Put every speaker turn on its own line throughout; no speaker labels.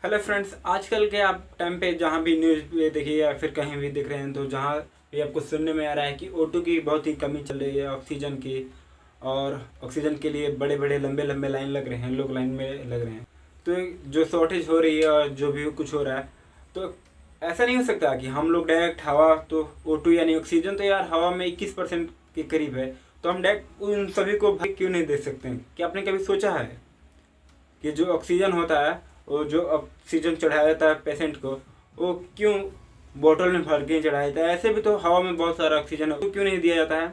Hello friends, आजकल के आप टाइम पे जहाँ भी न्यूज़ पे देखिए या फिर कहीं भी दिख रहे हैं तो जहाँ भी आपको सुनने में आ रहा है कि O2 की बहुत ही कमी चल रही है, ऑक्सीजन की। और ऑक्सीजन के लिए बड़े बड़े लंबे लंबे लाइन लग रहे हैं, लोग लाइन में लग रहे हैं। तो जो शॉर्टेज हो रही है और जो भी कुछ हो रहा है, तो ऐसा नहीं हो सकता कि हम लोग डायरेक्ट हवा तो O2 यानी ऑक्सीजन तो यार हवा में 21% के करीब है, तो हम डायरेक्ट उन सभी को भाई क्यों नहीं दे सकते हैं? क्या आपने कभी सोचा है कि जो ऑक्सीजन होता है, वो जो ऑक्सीजन चढ़ाया जाता है पेशेंट को, वो क्यों बोतल में भर के चढ़ाया जाता है? ऐसे भी तो हवा में बहुत सारा ऑक्सीजन है, वो क्यों नहीं दिया जाता है?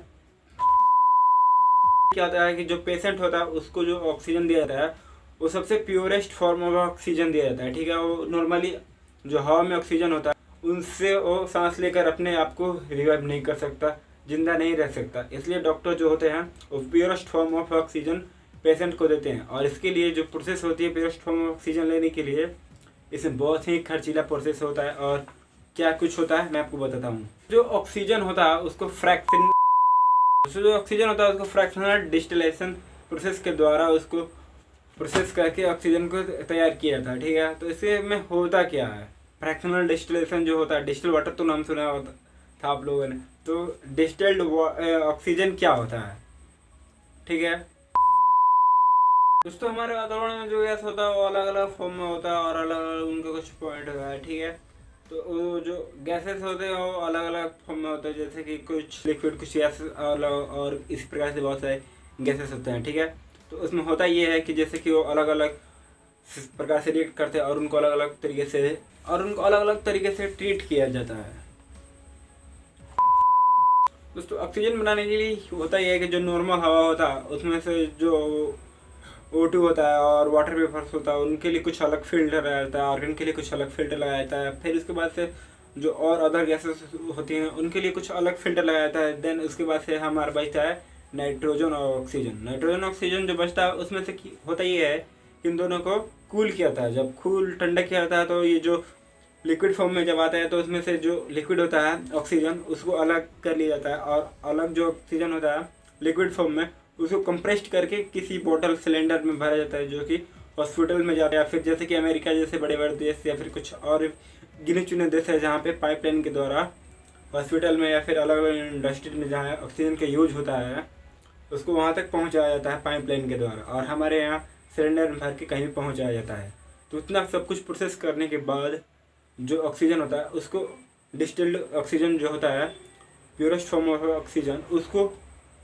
क्या होता है कि जो पेशेंट होता है उसको जो ऑक्सीजन दिया जाता है वो सबसे प्योरेस्ट फॉर्म ऑफ ऑक्सीजन दिया जाता है, ठीक है। वो नॉर्मली जो हवा में ऑक्सीजन होता है उनसे वो सांस लेकर अपने आप को रिवाइव नहीं कर सकता, जिंदा नहीं रह सकता। इसलिए डॉक्टर जो होते हैं वो purest form of oxygen patient को देते हैं। और इसके लिए जो प्रोसेस होती है प्योरेस्ट फॉर्म ऑफ ऑक्सीजन लेने के लिए, इसमें बहुत ही खर्चीला प्रोसेस होता है। और क्या कुछ होता है मैं आपको बताता हूँ। जो ऑक्सीजन होता है उसको जो ऑक्सीजन होता है उसको फ्रैक्शनल डिस्टिलेशन प्रोसेस के द्वारा उसको प्रोसेस करके ऑक्सीजन को तैयार किया जाता है, ठीक है। तो इससे में होता क्या है? फ्रैक्शनल डिस्टिलेशन जो होता है, डिस्टिल वाटर तो नाम सुना होता था आप लोगों ने, तो डिस्टिल्ड ऑक्सीजन क्या होता है, ठीक है दोस्तों। हमारे वातावरण में जो गैस होता है वो अलग अलग फॉर्म में होता है और अलग अलग उनके कुछ पॉइंट होता है, ठीक है। तो वो जो गैसेस होते हैं वो अलग अलग फॉर्म में होते हैं, जैसे कि कुछ लिक्विड, कुछ गैस और इस प्रकार से बहुत सारे गैसेस होते हैं, ठीक है। तो उसमें होता ये है कि जैसे कि वो अलग अलग प्रकार से रिएक्ट करते हैं और उनको अलग अलग तरीके से ट्रीट किया जाता है। दोस्तों ऑक्सीजन बनाने के लिए होता यह है कि जो नॉर्मल हवा होता है उसमें से जो O2 होता है और वाटर वेपर्स होता है उनके लिए कुछ अलग फिल्टर लगाया जाता है, ऑर्गन के लिए कुछ अलग फिल्टर लगाया जाता है। फिर उसके बाद से जो और अदर गैसेस होती हैं उनके लिए कुछ अलग फिल्टर लगाया जाता है। देन उसके बाद से हमारा बचता है नाइट्रोजन और ऑक्सीजन। नाइट्रोजन ऑक्सीजन जो बचता है उसमें से होता ये है कि इन दोनों को कूल किया जाता है। जब कूल ठंडा किया जाता है तो ये जो लिक्विड फॉर्म में जब आता है तो उसमें से जो लिक्विड होता है ऑक्सीजन उसको अलग कर लिया जाता है, और अलग जो ऑक्सीजन होता है लिक्विड फॉर्म में उसको कंप्रेस्ड करके किसी बोतल सिलेंडर में भरा जाता है, जो कि हॉस्पिटल में जाता है। या फिर जैसे कि अमेरिका जैसे बड़े बड़े देश या फिर कुछ और गिने चुने देश है जहाँ पे पाइपलाइन के द्वारा हॉस्पिटल में या फिर अलग अलग इंडस्ट्री में जहाँ ऑक्सीजन का यूज होता है उसको वहाँ तक पहुँचाया जाता है पाइपलाइन के द्वारा, और हमारे यहाँ सिलेंडर में भर के कहीं भी पहुँचाया जाता है। तो इतना सब कुछ प्रोसेस करने के बाद जो ऑक्सीजन होता है उसको डिस्टिल्ड ऑक्सीजन जो होता है प्योरेस्ट फॉर्म ऑफ ऑक्सीजन उसको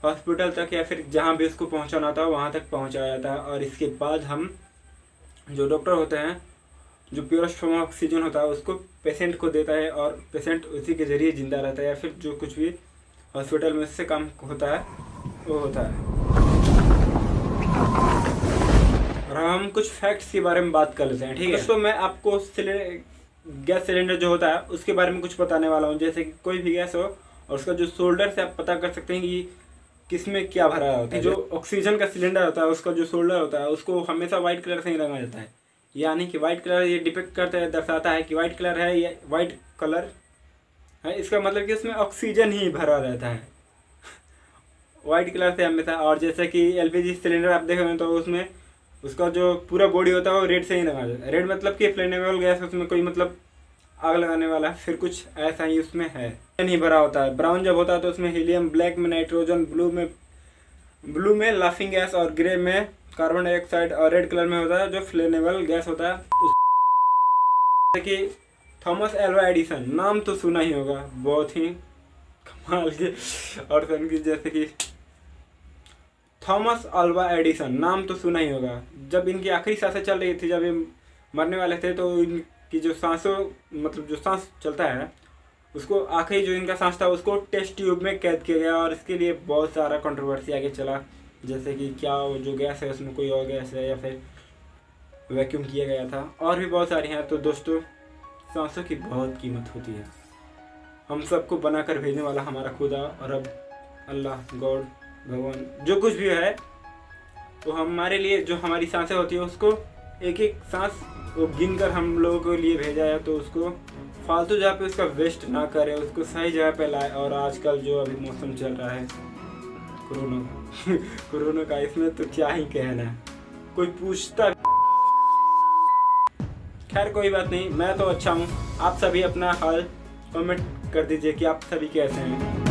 हॉस्पिटल तक या फिर जहाँ भी उसको पहुँचाना होता है वहाँ तक पहुँचाया जाता है। और इसके बाद हम जो डॉक्टर होते हैं जो प्योरेस्ट फॉर्म ऑफ ऑक्सीजन होता है उसको पेशेंट को देता है, और पेशेंट उसी के ज़रिए ज़िंदा रहता है, या फिर जो कुछ भी हॉस्पिटल में उससे काम होता है वो होता है। और हम कुछ फैक्ट्स के बारे में बात कर लेते हैं, ठीक है। दोस्तों मैं आपको गैस सिलेंडर जो होता है उसके बारे में कुछ बताने वाला हूँ। जैसे कि कोई भी गैस हो और उसका जो शोल्डर से आप पता कर सकते हैं कि किसमें क्या भरा होता है। जो ऑक्सीजन का सिलेंडर होता है उसका जो शोल्डर होता है उसको हमेशा वाइट कलर से ही रंगा जाता है, यानी कि वाइट कलर ये डिपिक्ट करता है, दर्शाता है कि वाइट कलर है, ये वाइट कलर है, इसका मतलब कि उसमें ऑक्सीजन ही भरा रहता है वाइट कलर से हमेशा। और जैसे कि LPG सिलेंडर आप देख रहे हैं तो उसमें उसका जो पूरा बॉडी होता है वो रेड से ही रंगा जाता है। रेड मतलब कि फ्लेमेबल गैस, उसमें कोई मतलब आग लगाने वाला फिर कुछ ऐसा ही उसमें है नहीं भरा होता है। ब्राउन जब होता है तो उसमें हीलियम, ब्लैक में नाइट्रोजन, ब्लू में लाफिंग गैस और ग्रे में कार्बन डाइऑक्साइड, और रेड कलर में होता है जो फ्लेमेबल गैस होता है। जैसे कि थॉमस एल्वा एडिसन, नाम तो सुना ही होगा, बहुत ही कमाल के और जैसे कि थॉमस अल्वा एडिसन, नाम तो सुना ही होगा। जब इनकी आखिरी सांसें चल रही थी, जब ये मरने वाले थे, तो इनकी जो सांसों मतलब जो सांस चलता है उसको आखिरी जो इनका सांस था उसको टेस्ट ट्यूब में कैद किया गया, और इसके लिए बहुत सारा कंट्रोवर्सी आगे चला। जैसे कि क्या वो जो गैस है उसमें कोई और गैस है या फिर वैक्यूम किया गया था, और भी बहुत सारी हैं। तो दोस्तों सांसों की बहुत कीमत होती है। हम सबको बनाकर भेजने वाला हमारा खुदा और अब अल्लाह, गॉड, भगवान जो कुछ भी है, तो हमारे लिए जो हमारी सांसें होती है उसको एक एक सांस वो गिन कर हम लोगों के लिए भेजा है। तो उसको फालतू जगह पे उसका वेस्ट ना करे, उसको सही जगह पे लाए। और आजकल जो अभी मौसम चल रहा है कोरोना का, इसमें तो क्या ही कहना है, कोई पूछता खैर कोई बात नहीं, मैं तो अच्छा हूँ। आप सभी अपना हाल कमेंट कर दीजिए कि आप सभी कैसे हैं।